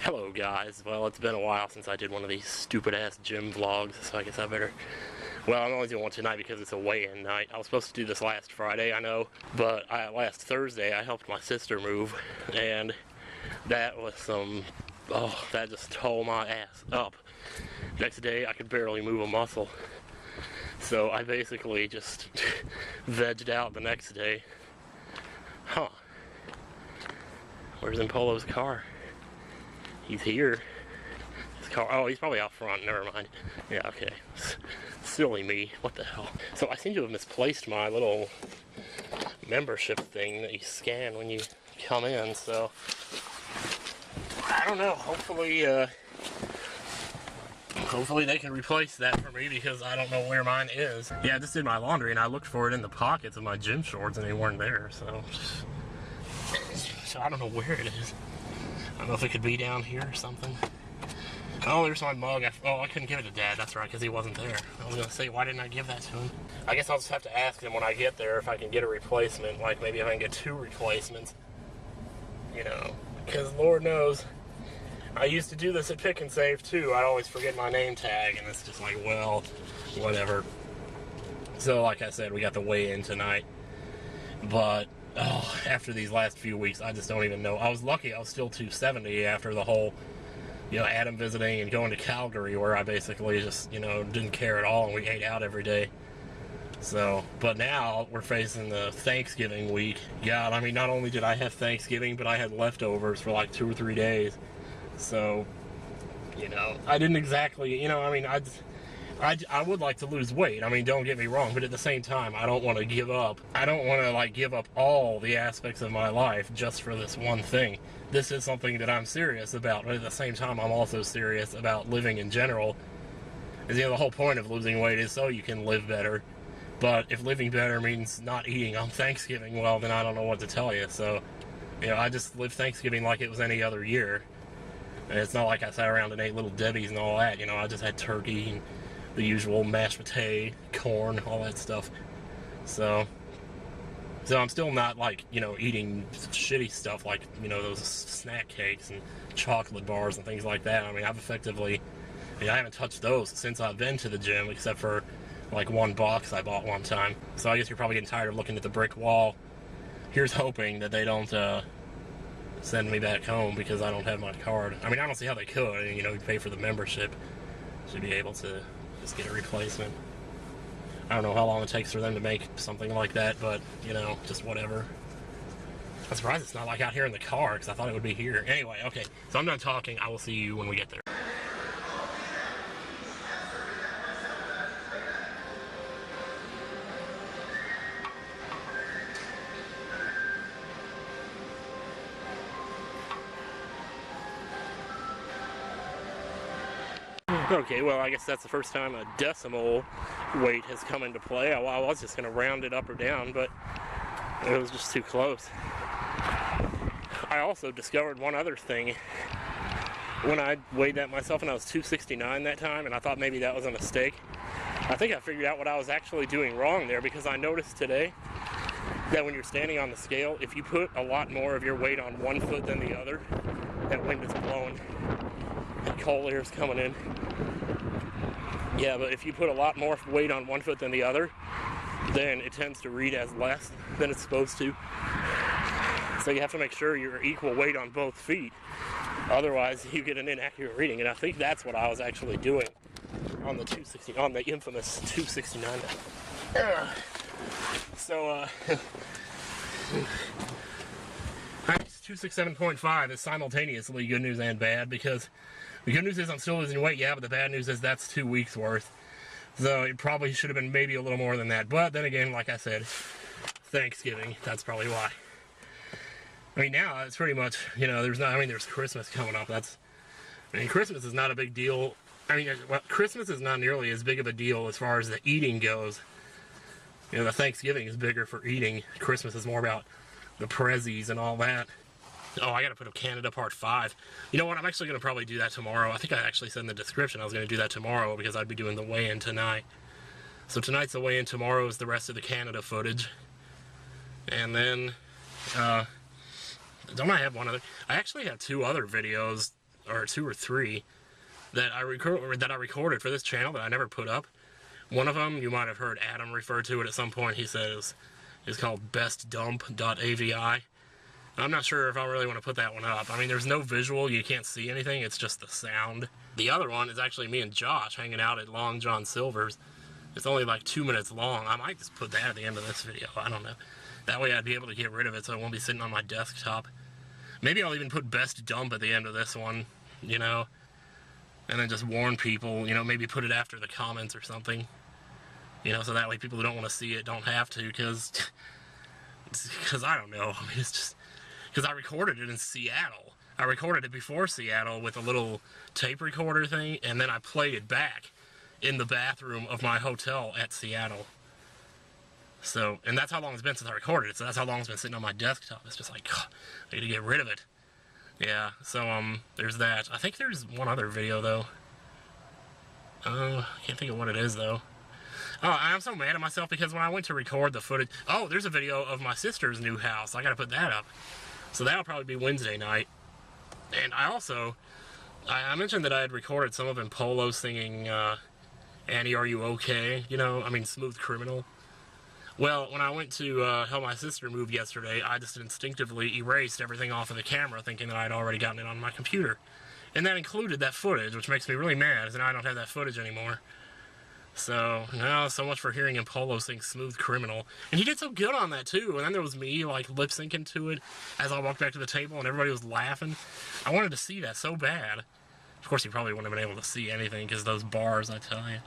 Hello guys, well it's been a while since I did one of these stupid ass gym vlogs, so I guess I better, well I'm only doing one tonight because it's a weigh-in night. I was supposed to do this last Friday, I know, but last Thursday I helped my sister move, and that was that just tore my ass up. Next day I could barely move a muscle, so I basically just vegged out the next day. Huh. Where's Polo's car? He's here. His car, oh, he's probably out front, never mind. Yeah, okay. Silly me, what the hell. So I seem to have misplaced my little membership thing that you scan when you come in, so I don't know, hopefully they can replace that for me because I don't know where mine is. Yeah, I just did my laundry and I looked for it in the pockets of my gym shorts and they weren't there, so I don't know where it is. I don't know if it could be down here or something. Oh, there's my mug. I couldn't give it to Dad. That's right, because he wasn't there. I was going to say, why didn't I give that to him? I guess I'll just have to ask him when I get there if I can get a replacement. Like, maybe if I can get 2 replacements. You know, because Lord knows, I used to do this at Pick and Save, too. I'd always forget my name tag, and it's just like, well, whatever. So, like I said, we got the weigh-in tonight. But oh, after these last few weeks, I just don't even know. I was lucky I was still 270 after the whole, you know, Adam visiting and going to Calgary, where I basically just, you know, didn't care at all and we ate out every day. So, but now we're facing the Thanksgiving week. God, I mean, not only did I have Thanksgiving, but I had leftovers for like 2 or 3 days. So, you know, I didn't exactly, you know, I mean, I would like to lose weight. I mean, don't get me wrong, but at the same time, I don't want to give up. I don't want to, like, give up all the aspects of my life just for this one thing. This is something that I'm serious about, but at the same time, I'm also serious about living in general. Because, you know, the whole point of losing weight is so you can live better. But if living better means not eating on Thanksgiving, well, then I don't know what to tell you. So, you know, I just live Thanksgiving like it was any other year. And it's not like I sat around and ate Little Debbie's and all that. You know, I just had turkey and the usual mashed potato, corn, all that stuff. So I'm still not, like, you know, eating shitty stuff like, you know, those snack cakes and chocolate bars and things like that. I mean, I've effectively, I haven't touched those since I've been to the gym, except for, like, 1 box I bought one time. So I guess you're probably getting tired of looking at the brick wall. Here's hoping that they don't send me back home because I don't have my card. I mean, I don't see how they could. You know, you pay for the membership. Should be able to just get a replacement. I don't know how long it takes for them to make something like that, but, you know, just whatever. I'm surprised it's not, like, out here in the car, because I thought it would be here. Anyway, okay, so I'm done talking. I will see you when we get there. Okay, well, I guess that's the first time a decimal weight has come into play. I was just going to round it up or down, but it was just too close. I also discovered one other thing. When I weighed that myself, and I was 269 that time, and I thought maybe that was a mistake. I think I figured out what I was actually doing wrong there, because I noticed today that when you're standing on the scale, if you put a lot more of your weight on one foot than the other, that wind is blowing. And cold air is coming in. Yeah, but if you put a lot more weight on one foot than the other, then it tends to read as less than it's supposed to. So you have to make sure you're equal weight on both feet. Otherwise, you get an inaccurate reading. And I think that's what I was actually doing on the infamous 269. So, 267.5 is simultaneously good news and bad, because the good news is I'm still losing weight, yeah, but the bad news is that's 2 weeks worth. So it probably should have been maybe a little more than that. But then again, like I said, Thanksgiving, that's probably why. I mean, now it's pretty much, you know, there's Christmas coming up. Christmas is not a big deal. I mean, well, Christmas is not nearly as big of a deal as far as the eating goes. You know, the Thanksgiving is bigger for eating. Christmas is more about the prezzies and all that. Oh, I gotta put up Canada Part 5. You know what, I'm actually gonna probably do that tomorrow. I think I actually said in the description I was gonna do that tomorrow because I'd be doing the weigh-in tonight. So tonight's the weigh-in, tomorrow is the rest of the Canada footage. And then, don't I have one other? I actually have 2 other videos or 2 or 3 that I recorded for this channel that I never put up. One of them, you might have heard Adam refer to it at some point. He says it's called bestdump.avi. I'm not sure if I really want to put that one up. I mean, there's no visual, you can't see anything, it's just the sound. The other one is actually me and Josh hanging out at Long John Silver's. It's only like 2 minutes long. I might just put that at the end of this video, I don't know. That way I'd be able to get rid of it so it won't be sitting on my desktop. Maybe I'll even put best dump at the end of this one, you know, and then just warn people, you know, maybe put it after the comments or something. You know, so that way people who don't want to see it don't have to, because I don't know. I mean, it's just, because I recorded it in Seattle. I recorded it before Seattle with a little tape recorder thing, and then I played it back in the bathroom of my hotel at Seattle. So, and that's how long it's been since I recorded it, so that's how long it's been sitting on my desktop. It's just like, ugh, I gotta get rid of it. Yeah, so, there's that. I think there's one other video, though. I can't think of what it is, though. Oh, I'm so mad at myself because when I went to record the footage... Oh, there's a video of my sister's new house. I gotta put that up. So that'll probably be Wednesday night. And I also... I mentioned that I had recorded some of Polo singing, Annie, Are You Okay? You know, I mean, Smooth Criminal. Well, when I went to help my sister move yesterday, I just instinctively erased everything off of the camera, thinking that I'd already gotten it on my computer. And that included that footage, which makes me really mad, because now I don't have that footage anymore. So, no, so much for hearing Polo sing Smooth Criminal. And he did so good on that, too. And then there was me, like, lip-syncing to it as I walked back to the table, and everybody was laughing. I wanted to see that so bad. Of course, you probably wouldn't have been able to see anything, because those bars, I tell you.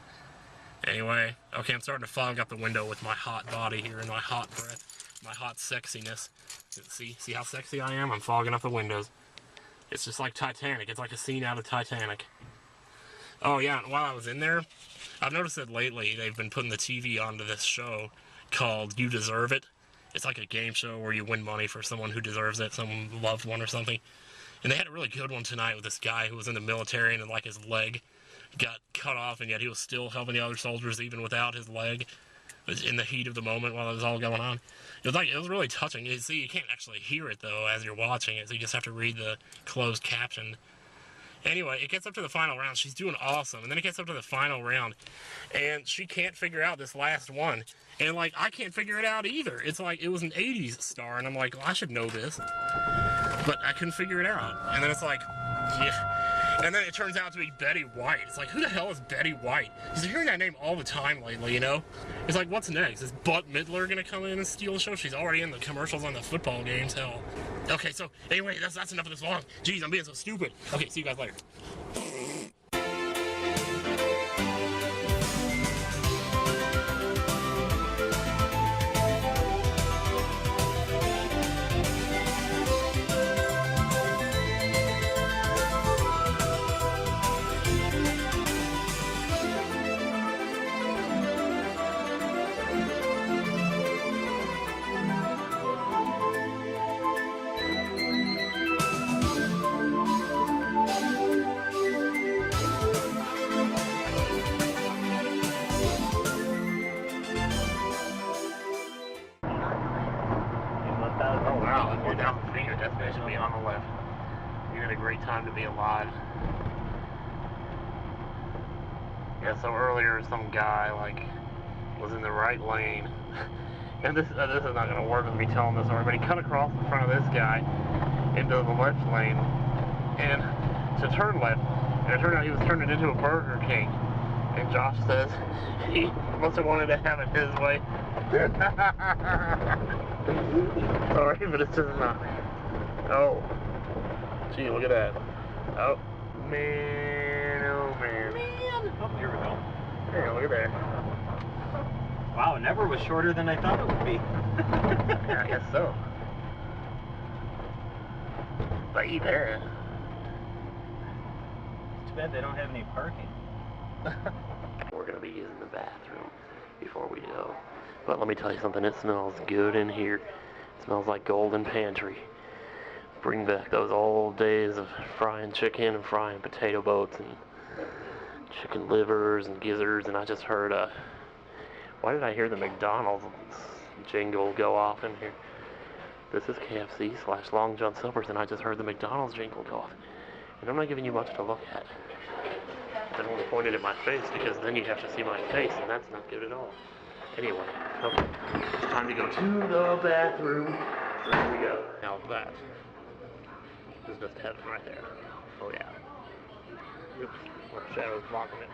Anyway, okay, I'm starting to fog up the window with my hot body here and my hot breath, my hot sexiness. See how sexy I am? I'm fogging up the windows. It's just like Titanic. It's like a scene out of Titanic. Oh, yeah, and while I was in there, I've noticed that lately they've been putting the TV onto this show called You Deserve It. It's like a game show where you win money for someone who deserves it, some loved one or something. And they had a really good one tonight with this guy who was in the military and like his leg got cut off, and yet he was still helping the other soldiers even without his leg in the heat of the moment while it was all going on. It was really touching. You see, you can't actually hear it though as you're watching it, so you just have to read the closed caption. Anyway, it gets up to the final round. She's doing awesome, and then it gets up to the final round, and she can't figure out this last one. And like, I can't figure it out either. It's like, it was an 80s star, and I'm like, well, I should know this, but I couldn't figure it out. And then it's like, yeah. And then it turns out to be Betty White. It's like, who the hell is Betty White? He's hearing that name all the time lately, you know? It's like, what's next? Is Bette Midler gonna come in and steal the show? She's already in the commercials on the football games, hell. Okay, so, anyway, that's enough of this vlog. Jeez, I'm being so stupid. Okay, see you guys later. Oh wow, we're down the finger. Destination be on the left. You had a great time to be alive. Yeah, so earlier some guy like was in the right lane, and this is not gonna work with me telling this story, but he cut across in front of this guy into the left lane, and to turn left, and it turned out he was turning into a Burger King. And Josh says he must have wanted to have it his way. Sorry, but it's just not. Oh. Gee, look at that. Oh, man, oh, man. Oh, here we go. Hey, look at that. Wow, it never was shorter than I thought it would be. Yeah, I guess so. Baby. It's too bad they don't have any parking. We're going to be using the bathroom before we go. But let me tell you something, it smells good in here. It smells like golden pantry. Bring back those old days of frying chicken and frying potato boats and chicken livers and gizzards. And I just heard, why did I hear the McDonald's jingle go off in here? This is KFC / Long John Silver's, and I just heard the McDonald's jingle go off. And I'm not giving you much to look at. I only pointed at my face because then you have to see my face, and that's not good at all. Anyway, okay. It's time to go to the bathroom. So here we go. Now that is just heaven right there. Oh yeah. Oops, my shadow's blocking it.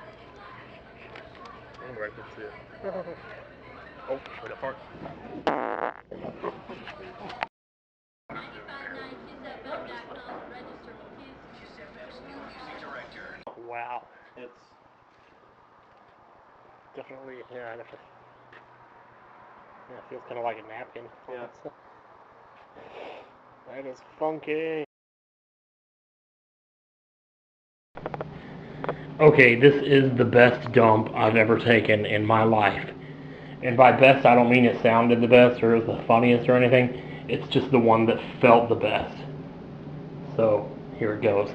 I'm right to see it. Oh, wait a fart. Wow, it's definitely, yeah, I have to, yeah, it feels kind of like a napkin. Yeah. That is funky. Okay, this is the best dump I've ever taken in my life. And by best, I don't mean it sounded the best or it was the funniest or anything. It's just the one that felt the best. So, here it goes.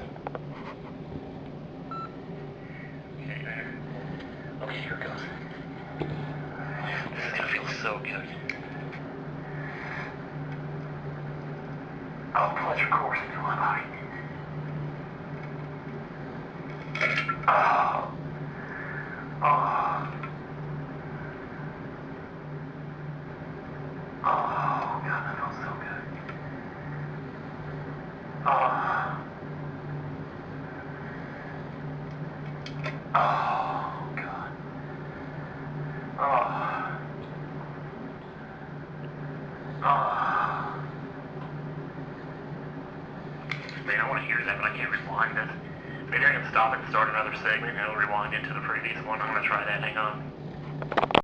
Okay, here it goes. This is gonna feel so good. Oh, pleasure coursing through my body. Oh. Oh. Oh, God, that feels so good. Oh. Oh, God. Oh. Oh. Man, I want to hear that, but I can't rewind it. Maybe I can stop it and start another segment and it'll rewind into the previous one. I'm going to try that. Hang on.